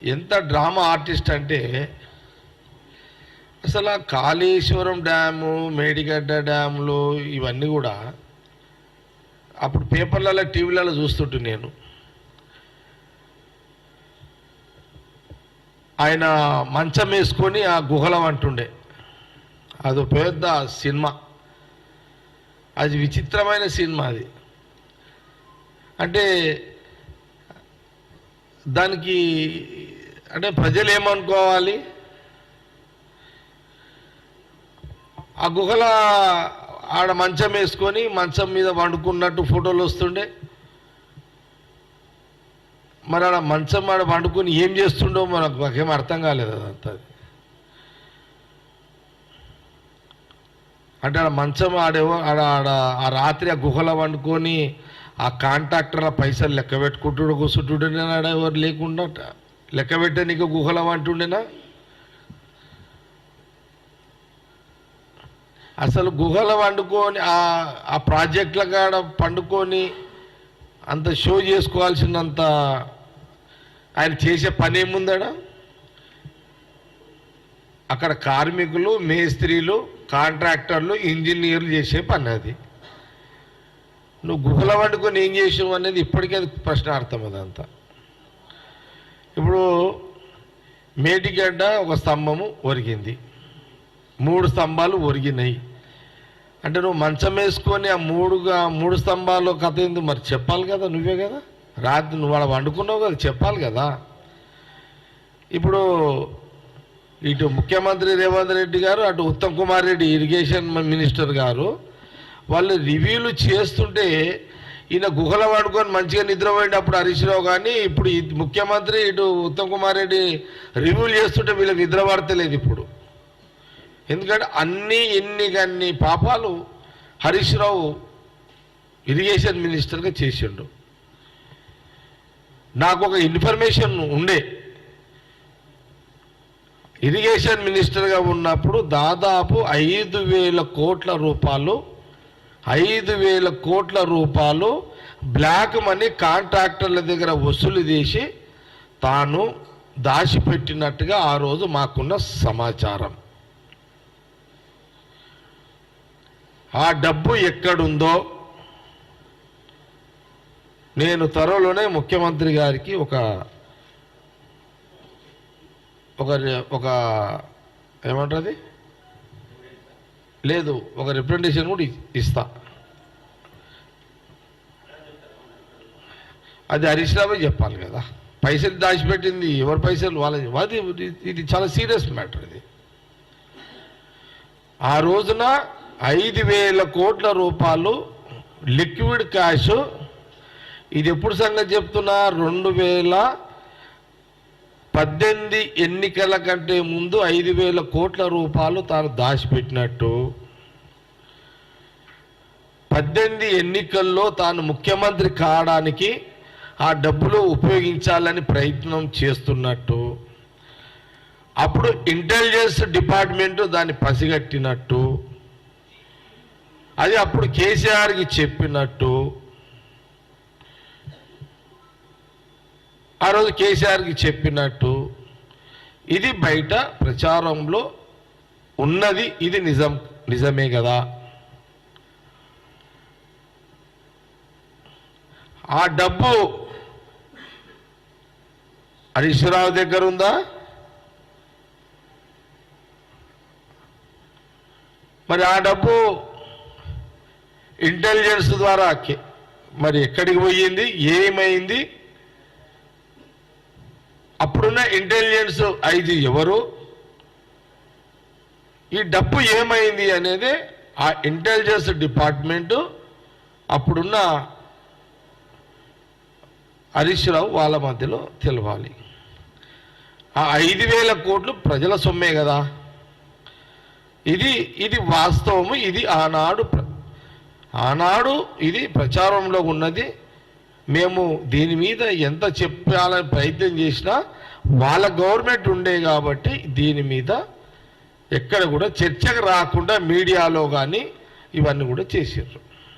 ఎంత drama artist అంటే అసలు కాళేశ్వరం డ్యాము, మేడిగడ్డ డ్యాములు ఇవన్నీ కూడా అప్పుడు పేపర్లలో టీవీలలో చూస్తుంటే నేను ఆయన మంచం వేసుకొని ఆ గుహలం అంటుండే. అది పెద్ద సినిమా, అది విచిత్రమైన సినిమా. అది అంటే దానికి అంటే ప్రజలు ఏమనుకోవాలి, ఆ గుహల ఆడ మంచం వేసుకొని మంచం మీద వండుకున్నట్టు ఫోటోలు వస్తుండే. మరి ఆడ మంచం ఆడ వండుకొని ఏం చేస్తుండో మాకేం అర్థం కాలేదు. అదంతా అంటే ఆడ మంచం ఆడేవో ఆడ ఆ రాత్రి ఆ గుహల వండుకొని ఆ కాంట్రాక్టర్ల పైసలు లెక్క పెట్టుకుంటుడు కూర్చుంటుండేనా? ఆడ ఎవరు లేకుండా లెక్క పెట్టే నీకు గుహల అంటుండేనా? అసలు గుహల వండుకొని ఆ ప్రాజెక్టుల కాడ పండుకొని అంత షో చేసుకోవాల్సినంత ఆయన చేసే పని ఏముందడ? అక్కడ కార్మికులు, మేస్త్రీలు, కాంట్రాక్టర్లు, ఇంజనీర్లు చేసే పని అది. నువ్వు గుహల వండుకొని ఏం చేసావు అనేది ఇప్పటికీ అది ప్రశ్నార్థం. అదంతా ఇప్పుడు మేడిగడ్డ ఒక స్తంభము ఒరిగింది, 3 స్తంభాలు ఒరిగినాయి అంటే నువ్వు మంచం వేసుకొని ఆ మూడు స్తంభాలు కథ ఎందుకు మరి చెప్పాలి కదా? నువ్వే కదా రాత్రి నువ్వు వాడు వండుకున్నావు కదా, చెప్పాలి కదా. ఇప్పుడు ఇటు ముఖ్యమంత్రి రేవంత్ రెడ్డి గారు, అటు ఉత్తమ్ కుమార్ రెడ్డి ఇరిగేషన్ మినిస్టర్ గారు వాళ్ళు రివ్యూలు చేస్తుంటే ఈయన గుహల వండుకొని మంచిగా నిద్రపోయేటప్పుడు హరీష్ రావు కానీ ఇప్పుడు ముఖ్యమంత్రి ఇటు ఉత్తమ్ కుమార్ రెడ్డి రివ్యూలు చేస్తుంటే వీళ్ళకి నిద్ర పడతలేదు ఇప్పుడు. ఎందుకంటే ఎన్ని పాపాలు హరీష్ రావు ఇరిగేషన్ మినిస్టర్గా చేసిండు. నాకు ఒక ఇన్ఫర్మేషన్ ఉండే, ఇరిగేషన్ మినిస్టర్గా ఉన్నప్పుడు దాదాపు 5,000 కోట్ల రూపాయలు 5,000 కోట్ల రూపాయలు బ్లాక్ మనీ కాంట్రాక్టర్ల దగ్గర వసూలు చేసి తాను దాచిపెట్టినట్టుగా ఆ రోజు మాకున్న సమాచారం. ఆ డబ్బు ఎక్కడుందో నేను త్వరలోనే ముఖ్యమంత్రి గారికి ఒక ఏమంటుంది లేదు ఒక రిప్రజెంటేషన్ కూడా ఇస్తా. అది హరీష్ రావు చెప్పాలి కదా. పైసలు దాచిపెట్టింది ఎవరి పైసలు వాళ్ళది. ఇది చాలా సీరియస్ మ్యాటర్. ఇది ఆ రోజున 5,000 కోట్ల రూపాయలు లిక్విడ్ క్యాష్. ఇది ఎప్పుడు సంగతి చెప్తున్నా, 2018 ఎన్నికల కంటే ముందు 5,000 కోట్ల రూపాయలు తాను దాచిపెట్టినట్టు, 18 ఎన్నికల్లో తాను ముఖ్యమంత్రి కావడానికి ఆ డబ్బులు ఉపయోగించాలని ప్రయత్నం చేస్తున్నట్టు, అప్పుడు ఇంటెలిజెన్స్ డిపార్ట్మెంటు దాన్ని పసిగట్టినట్టు, అది అప్పుడు కేసీఆర్కి చెప్పినట్టు, ఆ రోజు కేసీఆర్కి చెప్పినట్టు ఇది బయట ప్రచారంలో ఉన్నది. ఇది నిజమే కదా. ఆ డబ్బు హరీష్ రావు దగ్గర ఉందా? మరి ఆ డబ్బు ఇంటెలిజెన్స్ ద్వారా మరి ఎక్కడికి పోయింది, ఏమైంది? అప్పుడున్న ఇంటెలిజెన్స్ ఐజీ ఎవరు, ఈ డబ్బు ఏమైంది అనేది ఆ ఇంటెలిజెన్స్ డిపార్ట్మెంటు అప్పుడున్న హరీష్ రావు వాళ్ళ మధ్యలో తెలవాలి. ఆ 5,000 కోట్లు ప్రజల సొమ్మే కదా. ఇది వాస్తవము. ఇది ఆనాడు ఇది ప్రచారంలో ఉన్నది. మేము దీని మీద ఎంత చెప్పాలని ప్రయత్నం చేసినా వాళ్ళ గవర్నమెంట్ ఉండే కాబట్టి దీని మీద ఎక్కడ కూడా చర్చకు రాకుండా మీడియాలో కానీ ఇవన్నీ కూడా చేసారు.